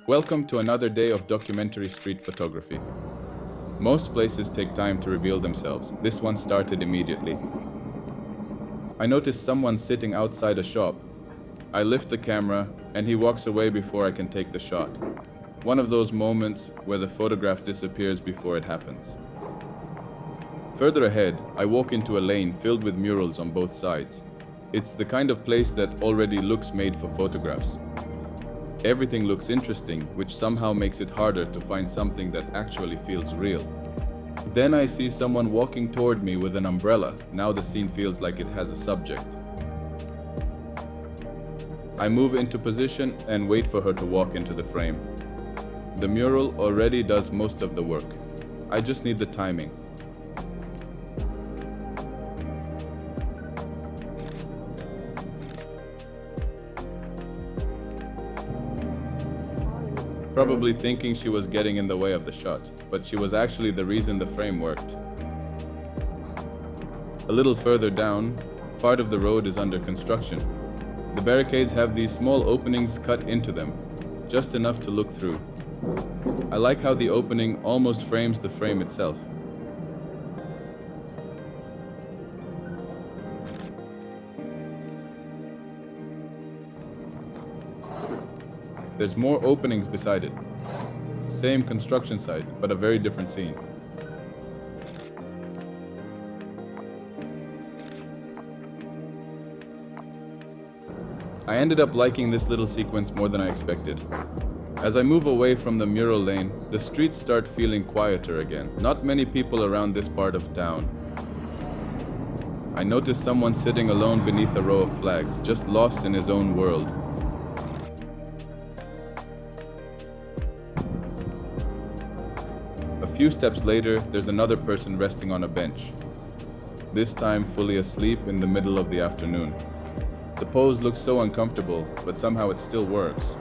Welcome to another day of documentary street photography. Most places take time to reveal themselves. This one started immediately. I noticed someone sitting outside a shop. I lift the camera and he walks away before I can take the shot. One of those moments where the photograph disappears before it happens. Further ahead, I walk into a lane filled with murals on both sides. It's the kind of place that already looks made for photographs. Everything looks interesting, which somehow makes it harder to find something that actually feels real. Then I see someone walking toward me with an umbrella. Now the scene feels like it has a subject. I move into position and wait for her to walk into the frame. The mural already does most of the work. I just need the timing. Probably thinking she was getting in the way of the shot, but she was actually the reason the frame worked. A little further down, part of the road is under construction. The barricades have these small openings cut into them, just enough to look through. I like how the opening almost frames the frame itself. There's more openings beside it. Same construction site, but a very different scene. I ended up liking this little sequence more than I expected. As I move away from the mural lane, the streets start feeling quieter again. Not many people around this part of town. I notice someone sitting alone beneath a row of flags, just lost in his own world. A few steps later, there's another person resting on a bench, this time fully asleep in the middle of the afternoon. The pose looks so uncomfortable, but somehow it still works.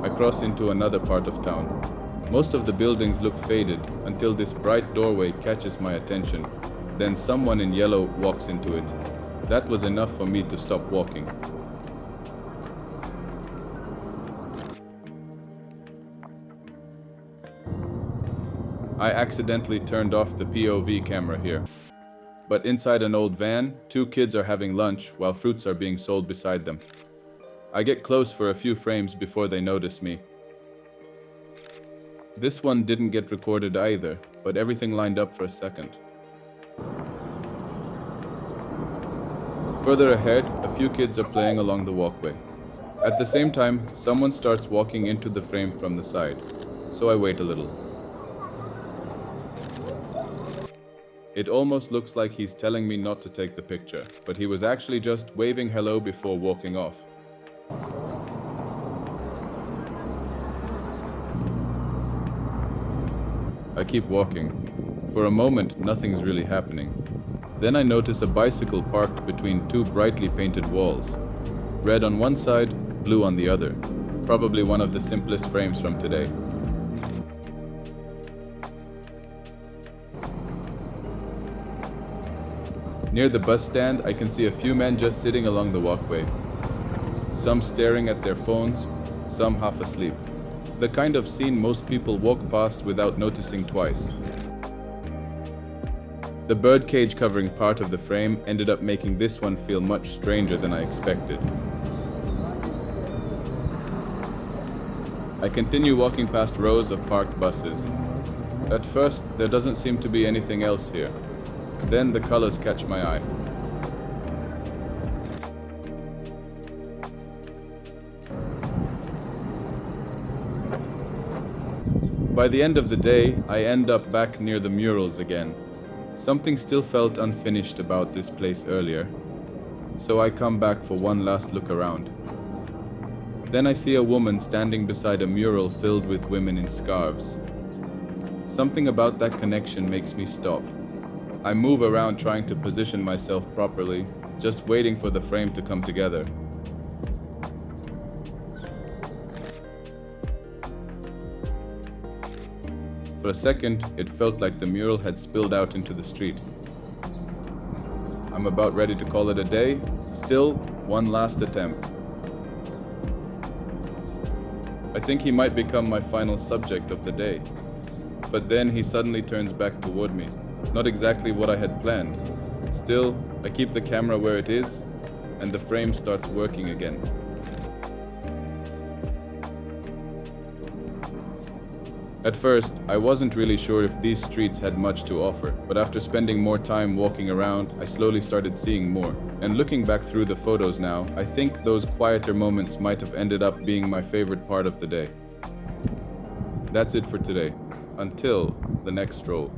I cross into another part of town. Most of the buildings look faded until this bright doorway catches my attention. Then someone in yellow walks into it. That was enough for me to stop walking. I accidentally turned off the POV camera here. But inside an old van, two kids are having lunch while fruits are being sold beside them. I get close for a few frames before they notice me. This one didn't get recorded either, but everything lined up for a second. Further ahead, a few kids are playing along the walkway. At the same time, someone starts walking into the frame from the side, so I wait a little. It almost looks like he's telling me not to take the picture, but he was actually just waving hello before walking off. I keep walking. For a moment, nothing's really happening. Then I notice a bicycle parked between two brightly painted walls. Red on one side, blue on the other. Probably one of the simplest frames from today. Near the bus stand, I can see a few men just sitting along the walkway. Some staring at their phones, some half asleep. The kind of scene most people walk past without noticing twice. The bird cage covering part of the frame ended up making this one feel much stranger than I expected. I continue walking past rows of parked buses. At first, there doesn't seem to be anything else here. Then the colors catch my eye. By the end of the day, I end up back near the murals again. Something still felt unfinished about this place earlier, so I come back for one last look around. Then I see a woman standing beside a mural filled with women in scarves. Something about that connection makes me stop. I move around trying to position myself properly, just waiting for the frame to come together. For a second, it felt like the mural had spilled out into the street. I'm about ready to call it a day Still, one last attempt. I think he might become my final subject of the day. But then he suddenly turns back toward me. Not exactly what I had planned. Still, I keep the camera where it is, and the frame starts working again. At first, I wasn't really sure if these streets had much to offer, but after spending more time walking around, I slowly started seeing more. And looking back through the photos now, I think those quieter moments might have ended up being my favorite part of the day. That's it for today. Until the next stroll.